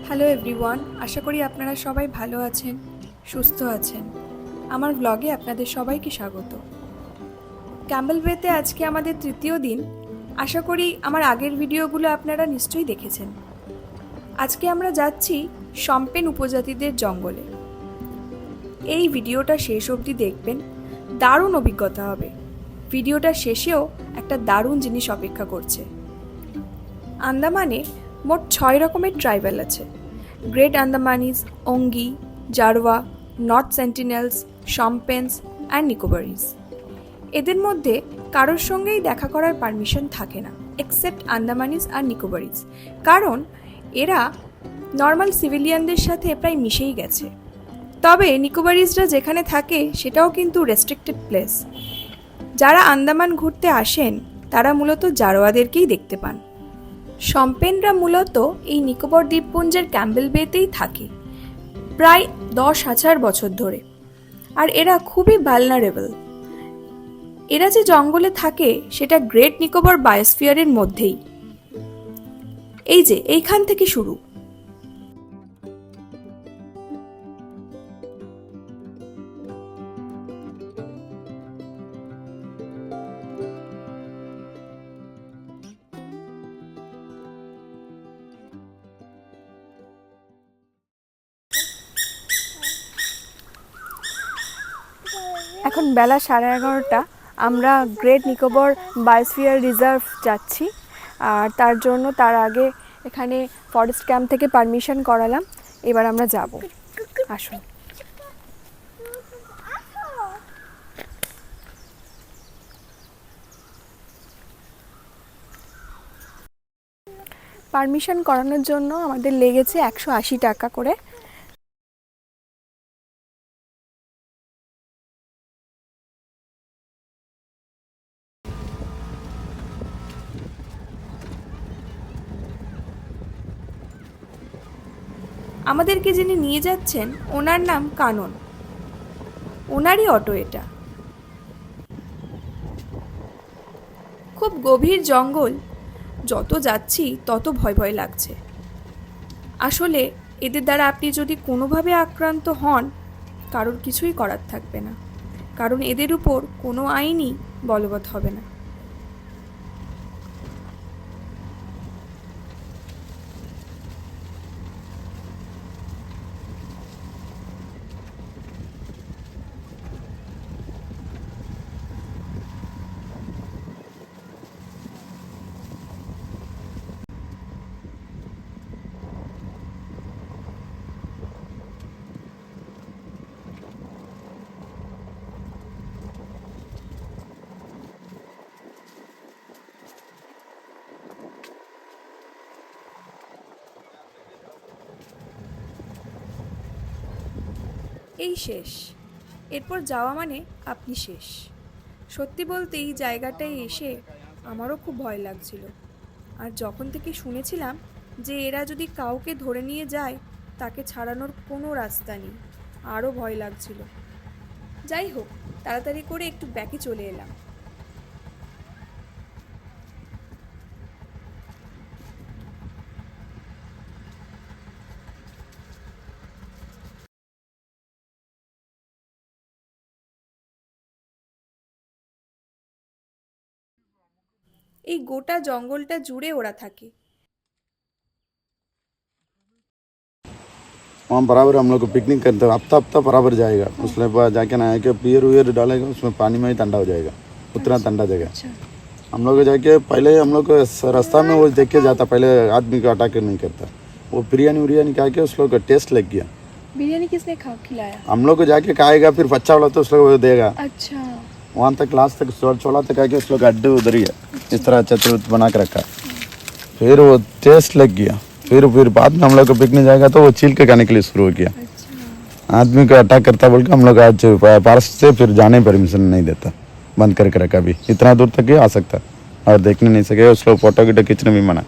Hello everyone, আশা করি আপনারা সবাই ভালো আছেন, সুস্থ আছেন। আমার ব্লগে আপনাদের সবাইকে স্বাগত। ক্যাম্বেল বেতে আজকে আমাদের তৃতীয় দিন। আশা করি আমার আগের ভিডিওগুলো আপনারা নিশ্চয়ই দেখেছেন। আজকে আমরা যাচ্ছি শম্পেন উপজাতিদের জঙ্গলে। এই ভিডিওটা শেষ অবধি দেখবেন, দারুণ অভিজ্ঞতা হবে। ভিডিওটা শেষেও একটা দারুণ জিনিস অপেক্ষা করছে। আন্দামানে মোট 6 রকমের ট্রাইবাল আছে: great Andamanese, Onge, জারওয়া, north সেন্টিনেলস, শম্পেন্স and নিকোবরিজ। এদের মধ্যে কারোর সঙ্গেই দেখা করার পারমিশন থাকে না, এক্সেপ্ট আন্দামানিজ আর নিকোবরিজ, কারণ এরা নর্মাল সিভিলিয়ানদের সাথে প্রায় মিশেই গেছে। তবে নিকোবরিজরা যেখানে থাকে সেটাও কিন্তু রেস্ট্রিক্টেড প্লেস। যারা আন্দামান ঘুরতে আসেন তারা মূলত জারোয়াদেরকেই দেখতে পান। শম্পেনরা মূলত এই নিকোবর দ্বীপপুঞ্জের ক্যাম্বেল বেতেই থাকে প্রায় 10,000 বছর ধরে, আর এরা খুবই ভালনারেবল। এরা যে জঙ্গলে থাকে সেটা গ্রেট নিকোবর বায়োস্ফিয়ারের মধ্যেই। এই যে এইখান থেকে শুরু। এখন বেলা 11:30। আমরা গ্রেট নিকোবর বায়োস্ফিয়ার রিজার্ভ যাচ্ছি, আর তার আগে এখানে ফরেস্ট ক্যাম্প থেকে পারমিশন করালাম। এবার আমরা যাব, আসুন। পারমিশন করানোর জন্য আমাদের লেগেছে 180 টাকা করে। আমাদেরকে যিনি নিয়ে যাচ্ছেন ওনার নাম কানন, ওনারই অটো এটা। খুব গভীর জঙ্গল, যত যাচ্ছি তত ভয় ভয় লাগছে। আসলে এদের দ্বারা আপনি যদি কোনোভাবে আক্রান্ত হন, কারোর কিছুই করার থাকবে না, কারণ এদের উপর কোনো আইনই বলবৎ হবে না। এই শেষ, এরপর যাওয়া মানে আপনি শেষ। সত্যি বলতে এই জায়গাটায় এসে আমারও খুব ভয় লাগছিল, আর যখন থেকে শুনেছিলাম যে এরা যদি কাউকে ধরে নিয়ে যায় তাকে ছাড়ানোর কোনো রাস্তা নেই, আরও ভয় লাগছিল। যাই হোক, তাড়াতাড়ি করে একটু ব্যাকে চলে এলাম। এই গোটা জঙ্গলটা জুড়ে ওরা থাকে। वहाँ बराबर हम लोग को पिकनिक करते हैं, हफ्ता हफ्ता बराबर जाएगा। उसमें बाद जाके नहा के बियर वियर डालेगा, उसमें पानी में ही ठंडा हो जाएगा, उतना ठंडा जगह। हम लोग जाके पहले हम लोग को रास्ता में वो देख के जाता, पहले आदमी को अटैक नहीं करता। वो बिरयानी उरियानी खा के उस लोग का टेस्ट लग गया। बिरयानी किसने खिलाया? हम लोग को जाके खाएगा, फिर बच्चा वाला तो उस लोग देगा। अच्छा, वहाँ तक लास्ट तक छोला तक आके उस लोग अड्डे उधर ही है, इस तरह चतुर बना के रखा। फिर वो टेस्ट लग गया, फिर बाद में हम लोग को पिकनिक जाएगा तो वो छील के खाने के लिए शुरू हो गया। आदमी को अटैक करता बोल के हम लोग आज फॉरेस्ट से फिर जाने परमिशन नहीं देता, बंद करके रखा। भी इतना दूर तक ही आ सकता और देखने नहीं सके, उस लोग फोटो गिटो खींचने भी मना।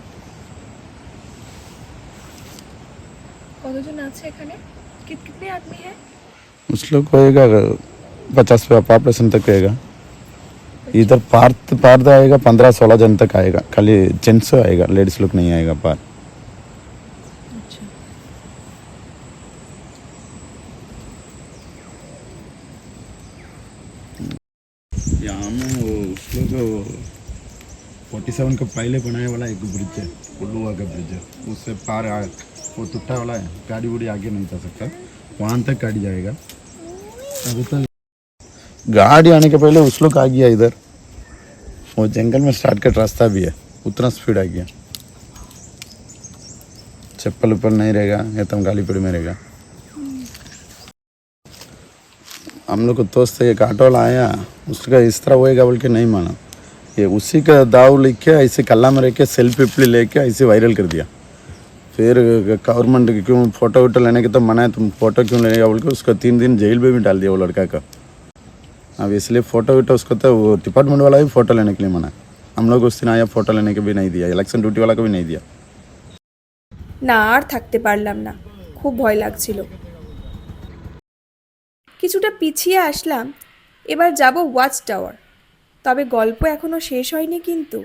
কতজন আছে এখানে? कितने आदमी हैं? उस लोग होएगा 50 पॉपुलेशन तक रहेगा। इधर पार आएगा 15-16 जन तक आएगा, खाली जेंट्स आएगा, लेडीज लोग नहीं आएगा पार। 47 का पहले बनाया वाला एक ब्रिज है, उल्लुआ का ब्रिज है, उससे पार वो टूटा वाला है, गाड़ी उड़ी आगे नहीं जा सकता, वहाँ तक गाड़ी जाएगा। अभी तो गाड़ी आने के पहले उस लोग आ गया इधर, वो जंगल में स्टार्ट कट रास्ता भी है, उतना स्पीड आ गया। चप्पल उप्पल नहीं रहेगा, एकदम गाली पड़ी में रहेगा। हम लोग को दोस्त एक ऑटो वाला आया, उसका इस तरह होएगा बोल के नहीं माना, ये उसी का दाव लेके ऐसे कल्ला में रह के सेल्फी वेल्फी लेके ऐसे वायरल कर दिया। फिर गवर्नमेंट क्यों फ़ोटो वोटो लेने के तो मना है, तुम फोटो क्यों लेगा बोल के उसको 3 दिन जेल में भी डाल दिया वो लड़का का। अब इसलिए फ़ोटो वोटो उसको तो वो डिपार्टमेंट वाला भी फ़ोटो लेने के लिए मना है। हम लोग उस दिन आया, फ़ोटो लेने के भी नहीं दिया, इलेक्शन ड्यूटी वाला को भी नहीं दिया। না আর থাকতে পারলাম না, খুব ভয় লাগছিল। কিছুটা পিছিয়ে আসলাম, এবার যাব ওয়াচ টাওয়ার। তবে গল্প এখনো শেষ হয়নি কিন্তু।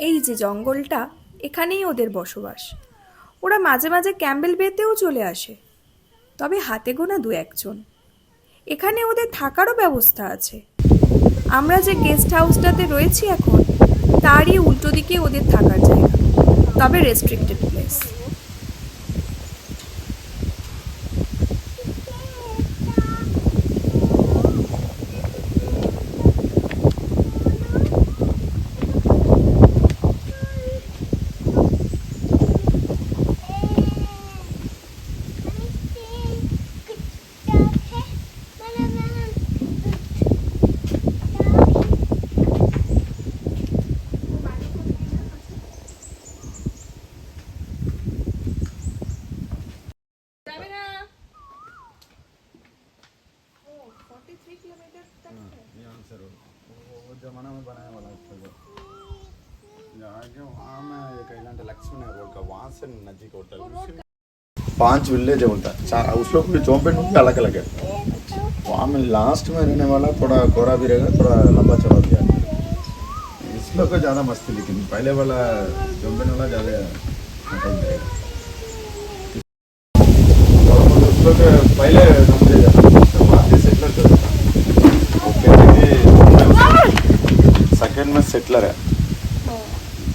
এই যে জঙ্গলটা, এখানেই ওদের বসবাস। ওরা মাঝে মাঝে ক্যাম্বেল বেতেও চলে আসে, তবে হাতে গোনা 2-1 জন। এখানে ওদের থাকারও ব্যবস্থা আছে। আমরা যে গেস্ট হাউসটাতে রয়েছি এখন, তারই উল্টো দিকে ওদের থাকার জায়গা, তবে রেস্ট্রিক্টেড প্লেস। जमाना में बनाया वाला जाके वहाँ में कैलांड लक्ष्मण रोड का वहाँ से नजीक होटल 5 विलेज है बोलता है, उस लोग भी जोम्बेट भी अलग अलग है। वहाँ में लास्ट में रहने वाला थोड़ा कोरा भी रहेगा, थोड़ा लंबा चौड़ा भी है। इस लोग को ज़्यादा मस्ती, लेकिन पहले वाला जोम्बेट वाला ज़्यादा रहेगा। उस लोग पहले सेकंड में सेटलर है,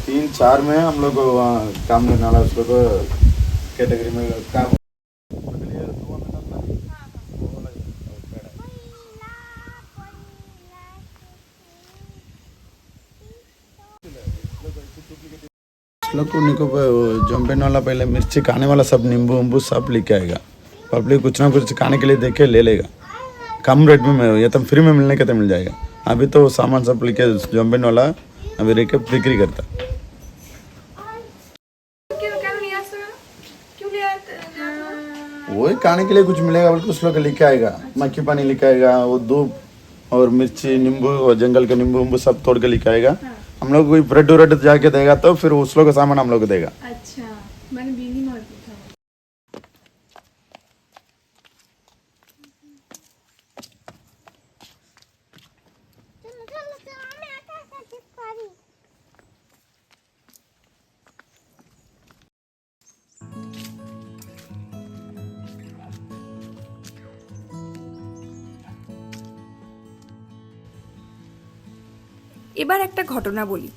3-4 में हम लोग वहाँ काम करने वाला उस लोग कैटेगरी में काम। लोग को निको जम्पेन वाला पहले मिर्ची खाने वाला सब नींबू उम्बू सब लेके आएगा। पब्लिक कुछ ना कुछ खाने के लिए देखे ले लेगा, कम रेट में ये तो फ्री में मिलने के तो मिल जाएगा। अभी तो सामान सब लेके जम्पेन वाला अभी रह के बिक्री करता। वही खाने के लिए कुछ मिलेगा बोल के उस लोग लेके आएगा, मक्खी पानी लेके आएगा, वो धूप और मिर्ची नींबू और जंगल के नींबू उम्बू सब तोड़ के लेके आएगा। हम लोग कोई ब्रेड व्रेड जाके देगा तो फिर उस लोग का सामान हम लोग को देगा। अच्छा, मैंने बीनी मार दी था। এবার একটা ঘটনা বলি।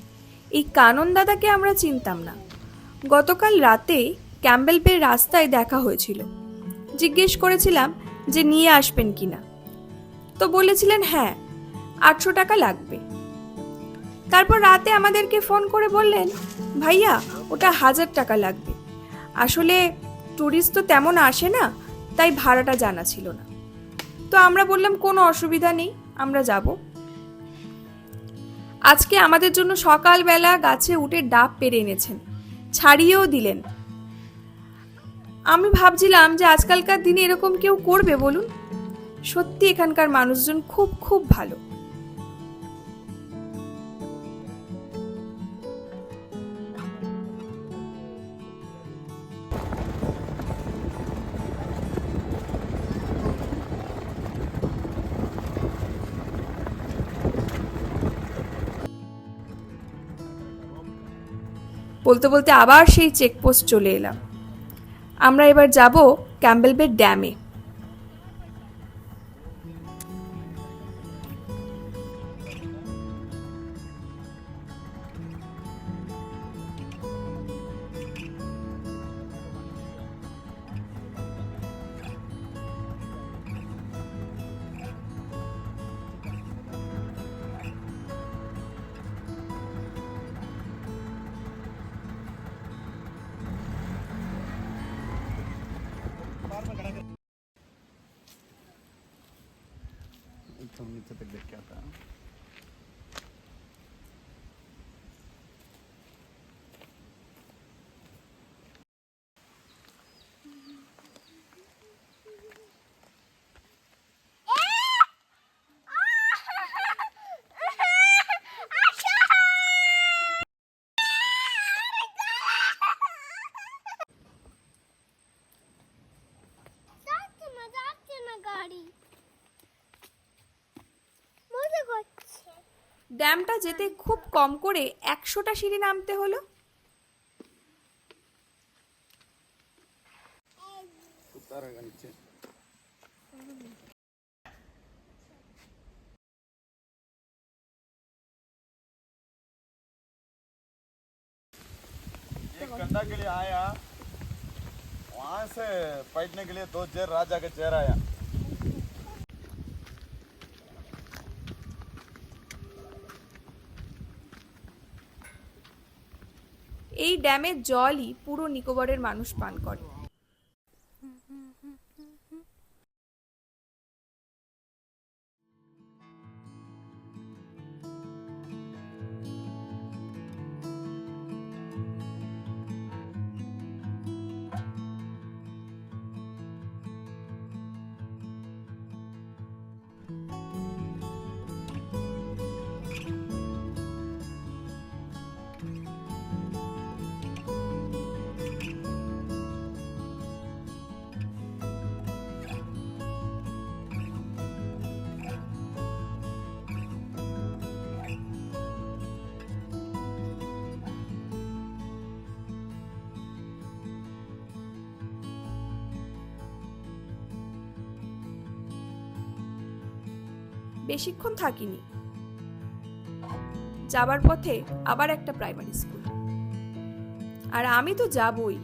এই কানন দাদাকে আমরা চিনতাম না। গতকাল রাতে ক্যাম্বেল বে রাস্তায় দেখা হয়েছিল। জিজ্ঞেস করেছিলাম যে নিয়ে আসবেন কিনা, তো বলেছিলেন হ্যাঁ 800 টাকা লাগবে। তারপর রাতে আমাদেরকে ফোন করে বললেন ভাইয়া ওটা 1000 টাকা লাগবে। আসলে টুরিস্ট তো তেমন আসে না, তাই ভাড়াটা জানা ছিল না। তো আমরা বললাম কোনো অসুবিধা নেই, আমরা যাব। আজকে আমাদের জন্য সকালবেলা গাছে উঠে ডাব পেড়ে এনেছেন, ছাড়িয়েও দিলেন। আমি ভাবছিলাম যে আজকালকার দিনে এরকম কেউ করবে বলুন? সত্যি এখানকার মানুষজন খুব খুব ভালো। বলতে বলতে আবার সেই চেকপোস্ট চলে এলাম। আমরা এবার যাব ক্যাম্বেল বে ড্যামে। तो नीचे तक देख के आता है। ড্যামটা যেতে খুব কম করে 100টা সিঁড়ি নামতে হলো। उतारेगा नीचे। एक गंदा के लिए आया, वहां से बैठने के लिए 2 चेयर राजा का चेयर आया। এই ড্যামের জলই পুরো নিকোবরের মানুষ পান করে। বেশিক্ষণ থাকিনি। যাবার পথে আবার একটা প্রাইমারি স্কুল, আর আমি তো যাবই।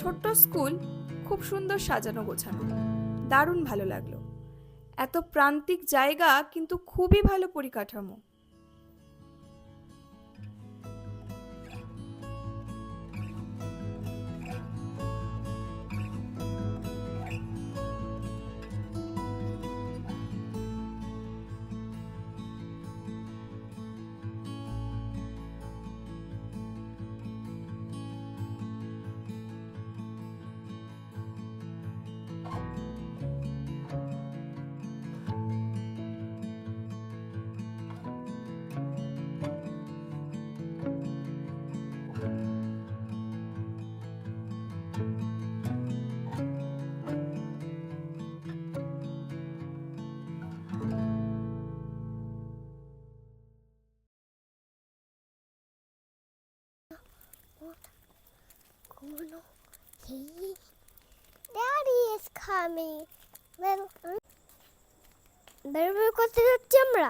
ছোট্ট স্কুল, খুব সুন্দর সাজানো গোছানো, দারুণ ভালো লাগলো। এত প্রান্তিক জায়গা কিন্তু খুবই ভালো পরিকাঠামো। Daddy is coming. Well, বের বের করতে যাচ্ছি আমরা।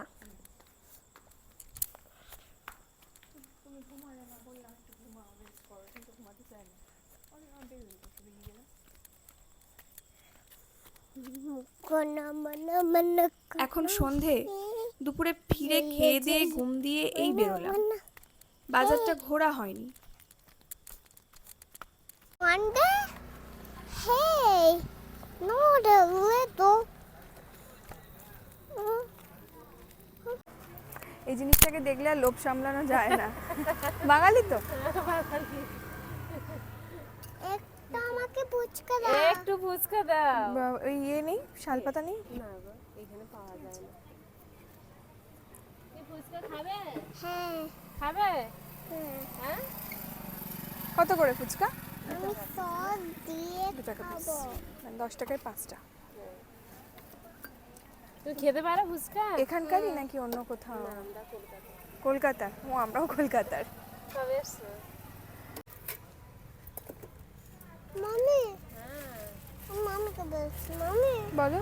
এখন সন্ধে, দুপুরে ফিরে খেয়ে দিয়ে ঘুম দিয়ে এই বেরোলাম। বাজারটা ঘোরা হয়নি। One day, hey, not a little. এই জিনিসটাকে দেখলে আর লোভ সামলানো যায় না। বাঙালি তো। একটা আমাকে ফুচকা দাও। একটু ফুচকা দাও। ওই ইয়ে নেই, শালপাতা নেই। না গো, এখানে পাওয়া যায় না। এই ফুচকা খাবে? হ্যাঁ, খাবে? হ্যাঁ। হ্যাঁ? কত করে ফুচকা? আমি সস দিয়ে 2 টাকা পিস, খাবো। 10 টাকায় 5টা। তুমি খেতে পারো ফুচকা? এখানকারই নাকি অন্য কোথাও? না, আমরা কলকাতা। কলকাতার। ও, আমরাও কলকাতার। কবে এসছো? মামি, হ্যাঁ। মামিকে বলছি, মামি। বলো।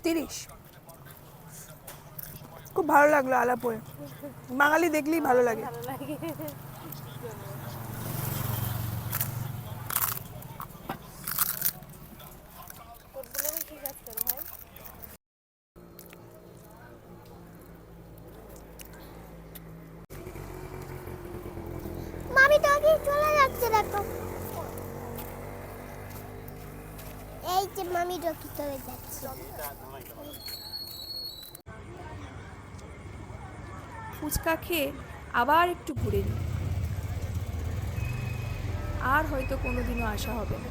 30। খুব ভালো লাগলো আলাপ হয়ে। বাঙালি দেখলেই ভালো লাগে। ভালো লাগে। কোটগুলোকে কি কাজ করো ভাই? মামি ডগি চলে যাচ্ছে দেখো। এই যে মামি ডগি চলে যাচ্ছে। ফুচকা খেয়ে আবার একটু ঘুরে নিই। আর হয়তো কোনোদিনও আসা হবে না।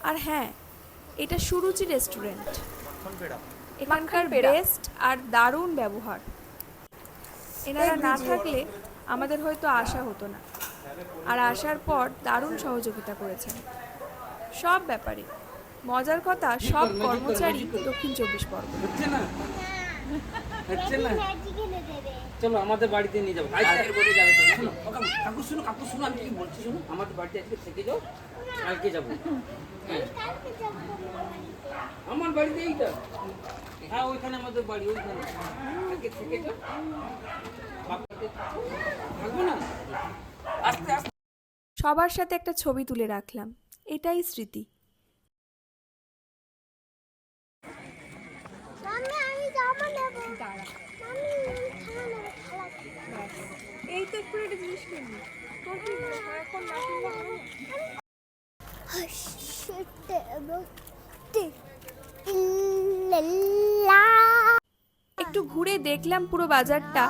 আর হ্যাঁ, এটা সুরুচি রেস্টুরেন্ট। এখানকার বেস্ট আর দারুণ ব্যবহার। এনারা না থাকলে আমাদের হয়তো আসা হতো না। আর আসার পর দারুণ সহযোগিতা করেছেন সব ব্যাপারে। মজার কথা, সব কর্মচারী দক্ষিণ 24 পরগনা। হচ্ছে না ম্যাজিক এনে দেবে। চলো আমাদের বাড়িতে নিয়ে যাবো কালকের বলে যাবে তো শোনো ও কাকু শোনো আমি কি বলছি শোনো আমাদের বাড়িতে আজকে থেকে যাও কালকে যাবো হ্যাঁ কালকে যাবো বাড়িতে। আমার বাড়িতে এইটা হ্যাঁ ওইখানে আমাদের বাড়ি ওইখানে কালকে থেকে যাও বাড়িতে থাকবো না আস্তে আস্তে সবার সাথে একটা ছবি তুলে রাখলাম। এটাই স্মৃতি। মামি আমি জামা নেবো। মামি আমি খেলা নেবো, খেলা। এই তো একটু একটা জিনিস কিনবি। তোর কি এখন না কিনলে হবে না? হাসতে বলতে ইল্লাল্লাহ। একটু ঘুরে দেখলাম পুরো বাজারটা।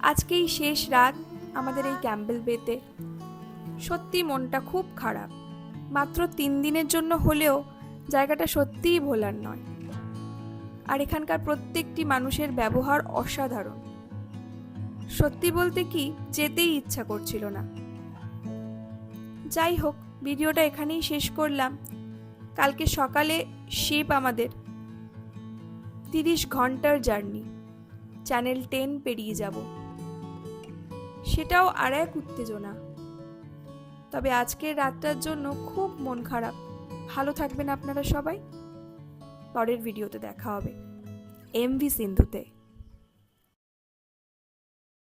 আজকেই শেষ রাত আমাদের এই ক্যাম্বেল বেতে। সত্যি মনটা খুব খারাপ। মাত্র 3 দিনের জন্য হলেও জায়গাটা সত্যিই ভোলার নয়। আর এখানকার প্রত্যেকটি মানুষের ব্যবহার অসাধারণ। সত্যি বলতে কি, যেতেই ইচ্ছা করছিল না। যাই হোক, ভিডিওটা এখানেই শেষ করলাম। কালকে সকালে শিপ আমাদের 30 ঘন্টার জার্নি, চ্যানেল 10 পেরিয়ে যাব। সেটাও আর এক উত্তেজনা। তবে আজকের রাতটার জন্য খুব মন খারাপ। ভালো থাকবেন আপনারা সবাই। পরের ভিডিওতে দেখা হবে MV সিন্ধুতে।